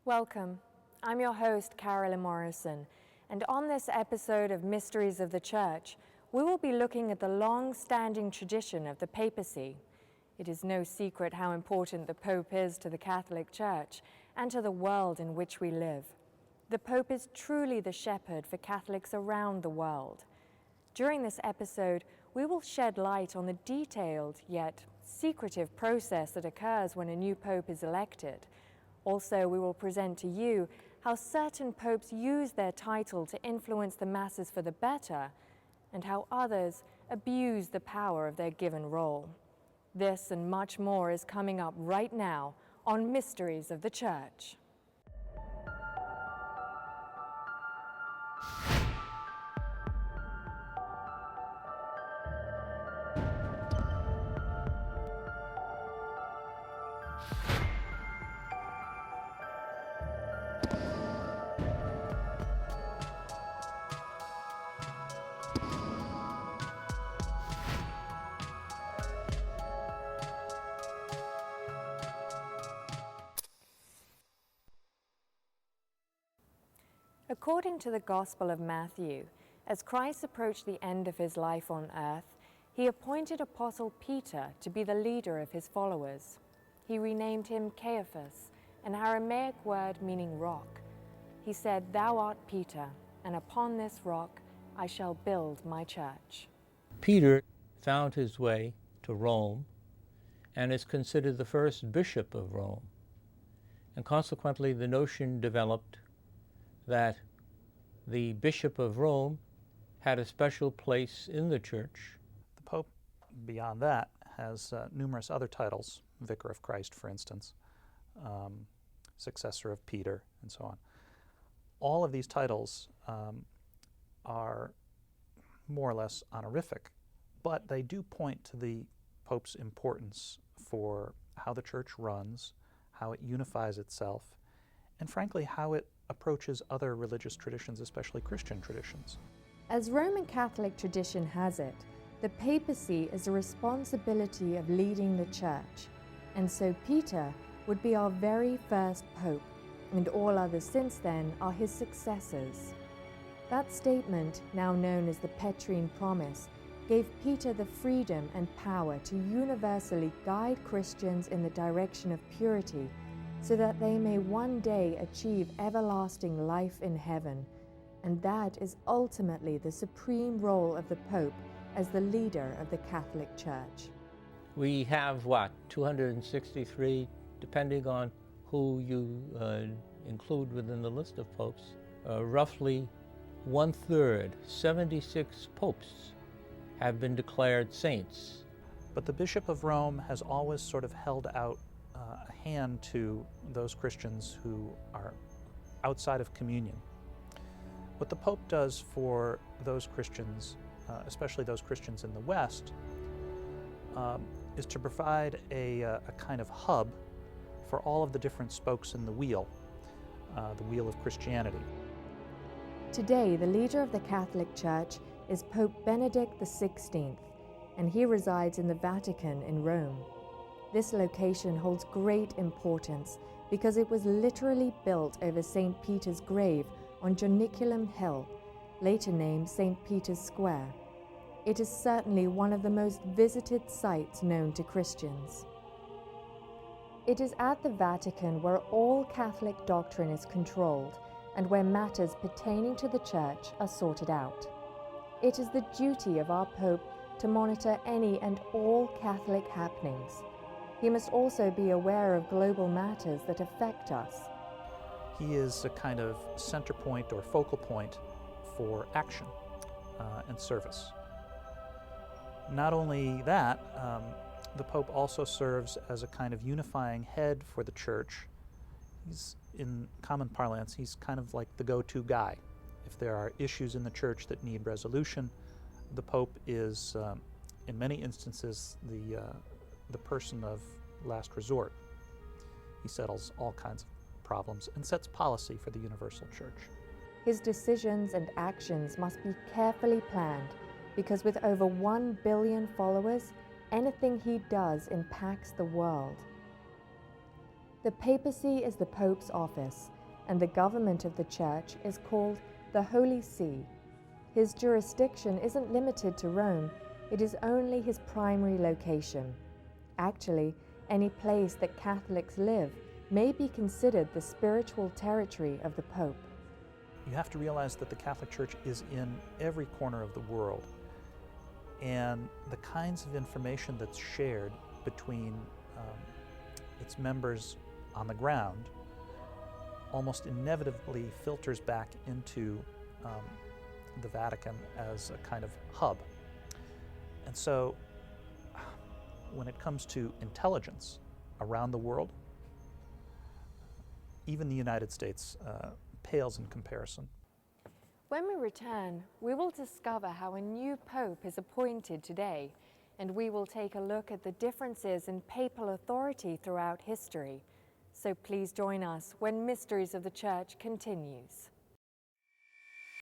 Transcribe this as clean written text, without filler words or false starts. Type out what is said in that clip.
Welcome. I'm your host, Carolyn Morrison, and on this episode of Mysteries of the Church, we will be looking at the long-standing tradition of the Papacy. It is no secret how important the Pope is to the Catholic Church and to the world in which we live. The Pope is truly the shepherd for Catholics around the world. During this episode, we will shed light on the detailed yet secretive process that occurs when a new Pope is elected. Also, we will present to you how certain popes use their title to influence the masses for the better, and how others abuse the power of their given role. This and much more is coming up right now on Mysteries of the Church. According to the Gospel of Matthew, as Christ approached the end of his life on earth, he appointed Apostle Peter to be the leader of his followers. He renamed him Caiaphas, an Aramaic word meaning rock. He said, "Thou art Peter, and upon this rock I shall build my church." Peter found his way to Rome and is considered the first bishop of Rome. And consequently, the notion developed that the Bishop of Rome had a special place in the church. The Pope, beyond that, has numerous other titles, Vicar of Christ, for instance, successor of Peter, and so on. All of these titles are more or less honorific, but they do point to the Pope's importance for how the church runs, how it unifies itself, and frankly, how it approaches other religious traditions, especially Christian traditions. As Roman Catholic tradition has it, the papacy is the responsibility of leading the church, and so Peter would be our very first pope, and all others since then are his successors. That statement, now known as the Petrine Promise, gave Peter the freedom and power to universally guide Christians in the direction of purity, so that they may one day achieve everlasting life in heaven. And that is ultimately the supreme role of the Pope as the leader of the Catholic Church. We have, 263, depending on who you include within the list of popes, roughly 1/3, 76 popes have been declared saints. But the Bishop of Rome has always sort of held out a hand to those Christians who are outside of communion. What the Pope does for those Christians, especially those Christians in the West, is to provide a kind of hub for all of the different spokes in the wheel of Christianity. Today, the leader of the Catholic Church is Pope Benedict XVI, and he resides in the Vatican in Rome. This location holds great importance because it was literally built over St. Peter's grave on Janiculum Hill, later named St. Peter's Square. It is certainly one of the most visited sites known to Christians. It is at the Vatican where all Catholic doctrine is controlled and where matters pertaining to the Church are sorted out. It is the duty of our Pope to monitor any and all Catholic happenings. He must also be aware of global matters that affect us. He is a kind of center point or focal point for action and service. Not only that, the Pope also serves as a kind of unifying head for the Church. He's, in common parlance, he's kind of like the go-to guy. If there are issues in the Church that need resolution, the Pope is, in many instances, the person of last resort. He settles all kinds of problems and sets policy for the universal church. His decisions and actions must be carefully planned because with over 1 billion followers, anything he does impacts the world. The papacy is the Pope's office, and the government of the Church is called the Holy See. His jurisdiction isn't limited to Rome, it is only his primary location. Actually, any place that Catholics live may be considered the spiritual territory of the Pope. You have to realize that the Catholic Church is in every corner of the world, and the kinds of information that's shared between its members on the ground almost inevitably filters back into the Vatican as a kind of hub. And so when it comes to intelligence around the world, even the United States pales in comparison. When we return, we will discover how a new Pope is appointed today, and we will take a look at the differences in papal authority throughout history. So please join us when Mysteries of the Church continues.